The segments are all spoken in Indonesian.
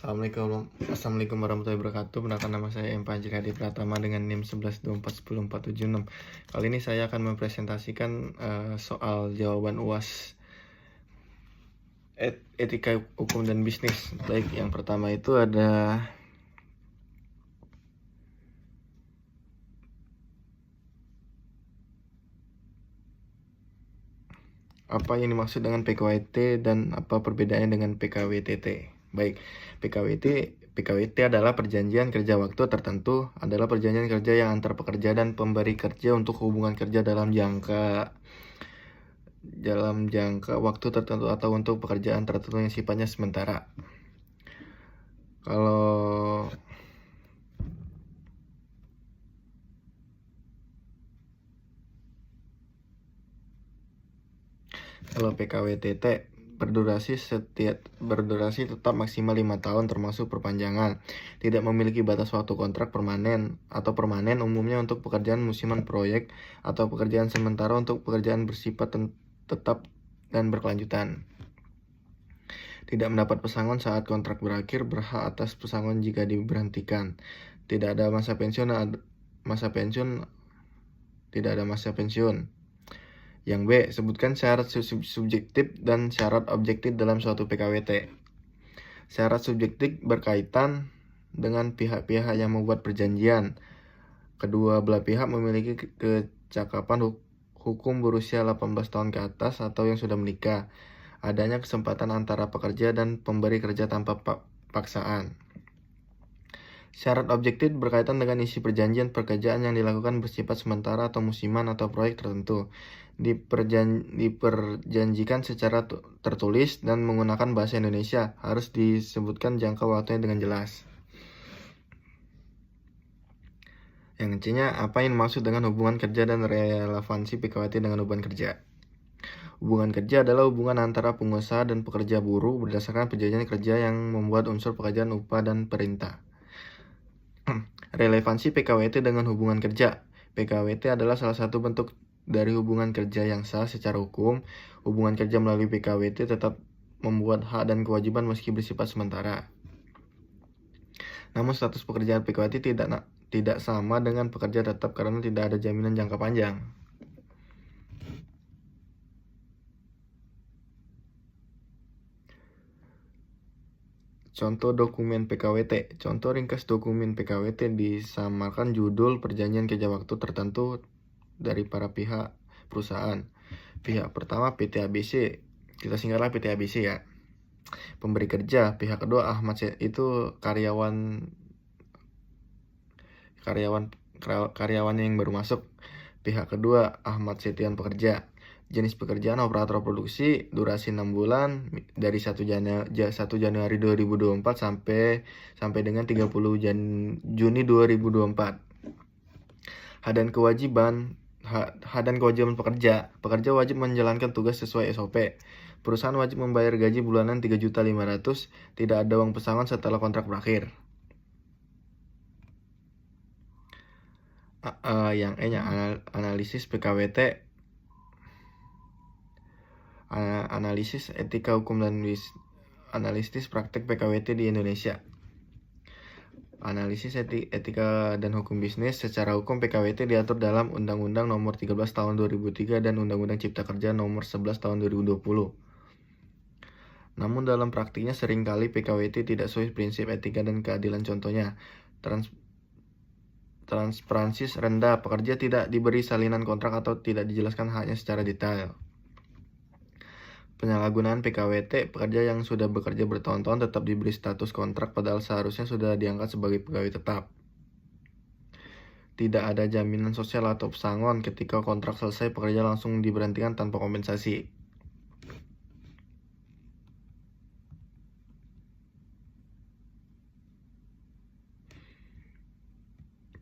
Assalamualaikum warahmatullahi wabarakatuh. Perkenalkan, nama saya M. Panji Hadi Pratama dengan NIM 1124104776. Kali ini saya akan mempresentasikan soal jawaban UAS etika hukum dan bisnis. Baik, yang pertama itu ada apa yang dimaksud dengan PKWT dan apa perbedaannya dengan PKWTT. Baik, PKWT adalah perjanjian kerja waktu tertentu, adalah perjanjian kerja yang antar pekerja dan pemberi kerja untuk hubungan kerja dalam jangka waktu tertentu atau untuk pekerjaan tertentu yang sifatnya sementara. Kalau PKWTT berdurasi tetap maksimal 5 tahun termasuk perpanjangan. Tidak memiliki batas waktu kontrak permanen umumnya untuk pekerjaan musiman proyek atau pekerjaan sementara untuk pekerjaan bersifat tetap dan berkelanjutan. Tidak mendapat pesangon saat kontrak berakhir, berhak atas pesangon jika diberhentikan. Tidak ada masa pensiun. Yang B, sebutkan syarat subjektif dan syarat objektif dalam suatu PKWT. Syarat subjektif berkaitan dengan pihak-pihak yang membuat perjanjian. Kedua belah pihak memiliki kecakapan hukum berusia 18 tahun ke atas atau yang sudah menikah. Adanya kesempatan antara pekerja dan pemberi kerja tanpa paksaan. Syarat objektif berkaitan dengan isi perjanjian pekerjaan yang dilakukan bersifat sementara atau musiman atau proyek tertentu. Diperjanjikan secara tertulis dan menggunakan bahasa Indonesia. Harus disebutkan jangka waktunya dengan jelas. Yang C-nya, apa yang dimaksud dengan hubungan kerja dan relevansi PKWT dengan hubungan kerja? Hubungan kerja adalah hubungan antara pengusaha dan pekerja buruh berdasarkan perjanjian kerja yang membuat unsur pekerjaan, upah, dan perintah. Relevansi PKWT dengan hubungan kerja. PKWT adalah salah satu bentuk dari hubungan kerja yang sah secara hukum. Hubungan kerja melalui PKWT tetap membuat hak dan kewajiban meski bersifat sementara. Namun status pekerjaan PKWT tidak sama dengan pekerja tetap karena tidak ada jaminan jangka panjang. Contoh dokumen PKWT. Contoh ringkas dokumen PKWT disamarkan judul perjanjian kerja waktu tertentu dari para pihak perusahaan. Pihak pertama PT ABC, kita singkatlah PT ABC ya. Pemberi kerja, pihak kedua Ahmad itu karyawannya yang baru masuk. Pihak kedua Ahmad Setian pekerja. Jenis pekerjaan operator produksi, durasi 6 bulan dari 1 Januari 2024 sampai dengan 30 Juni 2024. Hak dan kewajiban pekerja. Pekerja wajib menjalankan tugas sesuai SOP. Perusahaan wajib membayar gaji bulanan 3.500.000. Tidak ada uang pesangon setelah kontrak berakhir. Yang E-nya, analisis PKWT. Analisis etika hukum dan analisis praktek PKWT di Indonesia. Analisis etika dan hukum bisnis. Secara hukum PKWT diatur dalam Undang-Undang Nomor 13 Tahun 2003 dan Undang-Undang Cipta Kerja Nomor 11 Tahun 2020. Namun dalam praktiknya seringkali PKWT tidak sesuai prinsip etika dan keadilan. Contohnya, transparansi rendah, pekerja tidak diberi salinan kontrak atau tidak dijelaskan haknya secara detail. Penyalahgunaan PKWT, pekerja yang sudah bekerja bertahun-tahun tetap diberi status kontrak padahal seharusnya sudah diangkat sebagai pegawai tetap. Tidak ada jaminan sosial atau pesangon, ketika kontrak selesai pekerja langsung diberhentikan tanpa kompensasi.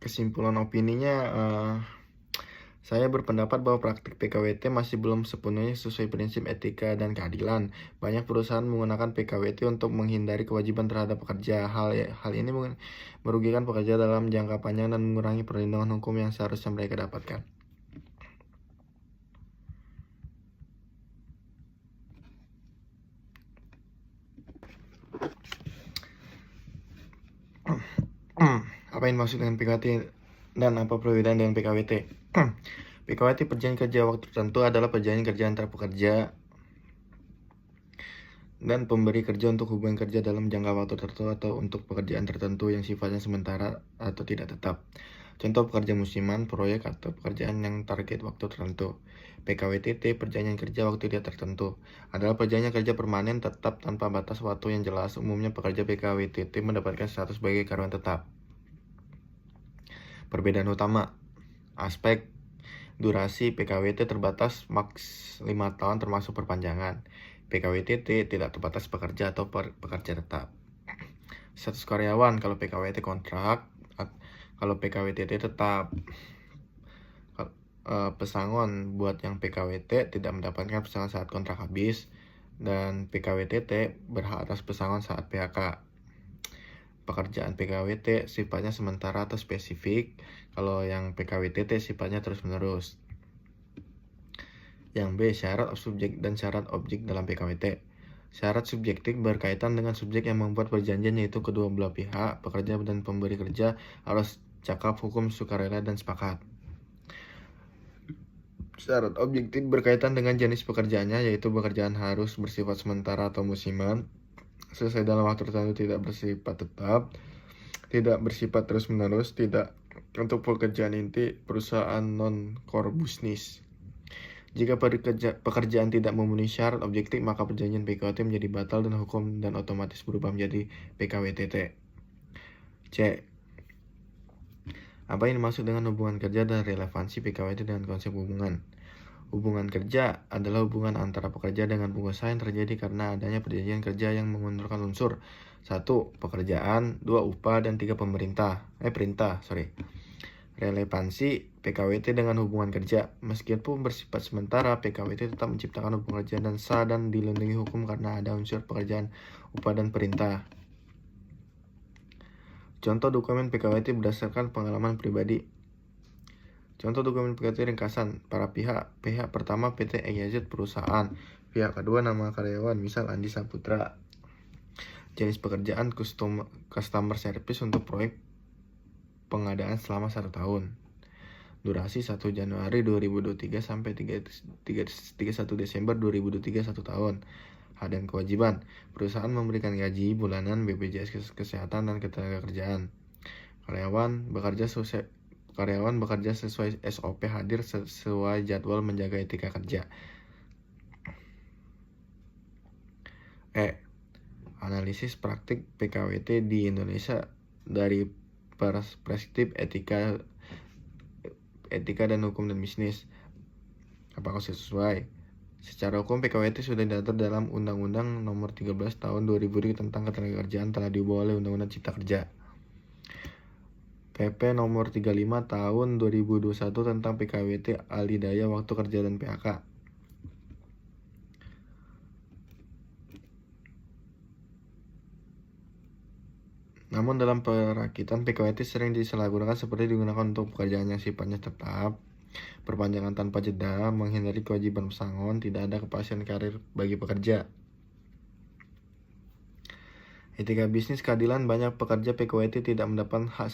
Kesimpulan opininya, saya berpendapat bahwa praktik PKWT masih belum sepenuhnya sesuai prinsip etika dan keadilan. Banyak perusahaan menggunakan PKWT untuk menghindari kewajiban terhadap pekerja. Hal ini merugikan pekerja dalam jangka panjang dan mengurangi perlindungan hukum yang seharusnya mereka dapatkan. Apa yang dimaksud dengan PKWT dan apa perbedaan dengan PKWT? PKWT perjanjian kerja waktu tertentu adalah perjanjian kerja antara pekerja dan pemberi kerja untuk hubungan kerja dalam jangka waktu tertentu atau untuk pekerjaan tertentu yang sifatnya sementara atau tidak tetap. Contoh pekerja musiman, proyek, atau pekerjaan yang target waktu tertentu. PKWTT, perjanjian kerja waktu tidak tertentu, adalah perjanjian kerja permanen tetap tanpa batas waktu yang jelas. Umumnya pekerja PKWTT mendapatkan status sebagai karyawan tetap. Perbedaan utama, aspek durasi PKWT terbatas maks 5 tahun termasuk perpanjangan. PKWTT tidak terbatas pekerja atau pekerja tetap. Status karyawan kalau PKWT kontrak, kalau PKWTT tetap. Pesangon buat yang PKWT tidak mendapatkan pesangon saat kontrak habis, dan PKWTT berhak atas pesangon saat PHK. Pekerjaan PKWT sifatnya sementara atau spesifik, kalau yang PKWTT sifatnya terus-menerus. Yang B, syarat subjek dan syarat objek dalam PKWT. Syarat subjektif berkaitan dengan subjek yang membuat perjanjian, yaitu kedua belah pihak, pekerja dan pemberi kerja, harus cakap hukum sukarela dan sepakat. Syarat objektif berkaitan dengan jenis pekerjaannya, yaitu pekerjaan harus bersifat sementara atau musiman, selesai dalam waktu tertentu, tidak bersifat tetap, tidak bersifat terus-menerus, tidak untuk pekerjaan inti perusahaan non-core business. Jika pekerjaan tidak memenuhi syarat objektif, maka perjanjian PKWT menjadi batal dan hukum dan otomatis berubah menjadi PKWTT. C. Apa yang dimaksud dengan hubungan kerja dan relevansi PKWT dengan konsep hubungan? Hubungan kerja adalah hubungan antara pekerja dengan pengusaha yang terjadi karena adanya perjanjian kerja yang mengundurkan unsur 1. Pekerjaan, 2. Upah, dan 3. Perintah. Relevansi PKWT dengan hubungan kerja. Meskipun bersifat sementara, PKWT tetap menciptakan hubungan kerja dan sah dan dilindungi hukum karena ada unsur pekerjaan, upah, dan perintah. Contoh dokumen PKWT berdasarkan pengalaman pribadi. Contoh dokumen PKWT ringkasan para pihak. Pihak pertama PT EYZ perusahaan. Pihak kedua nama karyawan, misal Andi Saputra. Jenis pekerjaan customer service untuk proyek pengadaan selama 1 tahun. Durasi 1 Januari 2023 sampai 31 Desember 2023 1 tahun. Hak dan kewajiban. Perusahaan memberikan gaji bulanan, BPJS Kesehatan, dan ketenagakerjaan. Karyawan bekerja sesuai SOP, hadir sesuai jadwal, menjaga etika kerja. E. Analisis praktik PKWT di Indonesia dari perspektif etika dan hukum dan bisnis. Apakah sesuai? Secara hukum, PKWT sudah diatur dalam Undang-Undang Nomor 13 Tahun 2000 tentang Ketenagakerjaan, telah diubah oleh Undang-Undang Cipta Kerja. PP Nomor 35 Tahun 2021 tentang PKWT, alih daya waktu kerja dan PHK. Namun dalam perakitan, PKWT sering disalahgunakan seperti digunakan untuk pekerjaan yang sifatnya tetap, perpanjangan tanpa jeda, menghindari kewajiban pesangon, tidak ada kepastian karir bagi pekerja. Etika bisnis keadilan, banyak pekerja PKWT tidak mendapat hak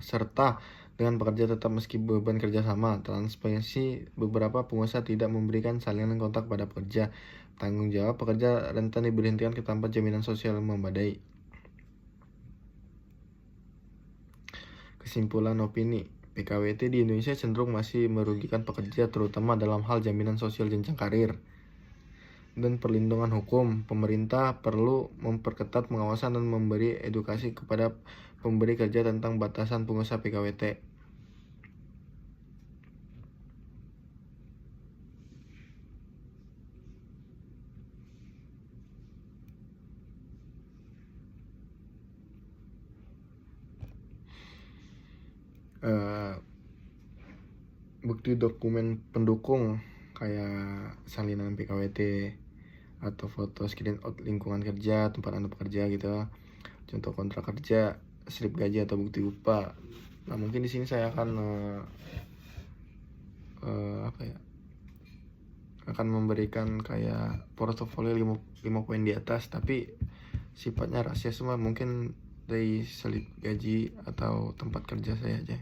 serta dengan pekerja tetap meski beban kerja sama. Transparansi, beberapa pengusaha tidak memberikan salinan kontrak pada pekerja. Tanggung jawab pekerja rentan diberhentikan tanpa jaminan sosial yang memadai. Kesimpulan opini, PKWT di Indonesia cenderung masih merugikan pekerja, terutama dalam hal jaminan sosial jenjang karir dan perlindungan hukum. Pemerintah perlu memperketat pengawasan dan memberi edukasi kepada pemberi kerja tentang batasan pengusaha PKWT. Bukti dokumen pendukung kayak salinan PKWT atau foto screenshot lingkungan kerja, tempat Anda bekerja gitu. Contoh kontrak kerja, slip gaji atau bukti upah. Nah, mungkin di sini saya akan akan memberikan kayak portofolio 5 poin di atas, tapi sifatnya rahasia semua. Mungkin dari slip gaji atau tempat kerja saya aja.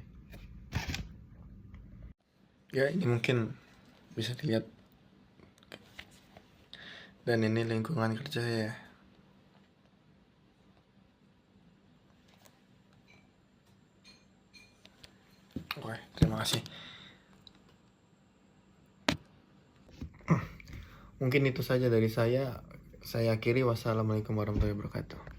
Ya, ini mungkin bisa dilihat. Dan ini lingkungan kerja saya. Oke, terima kasih. Mungkin itu saja dari saya. Saya akhiri. Wassalamualaikum warahmatullahi wabarakatuh.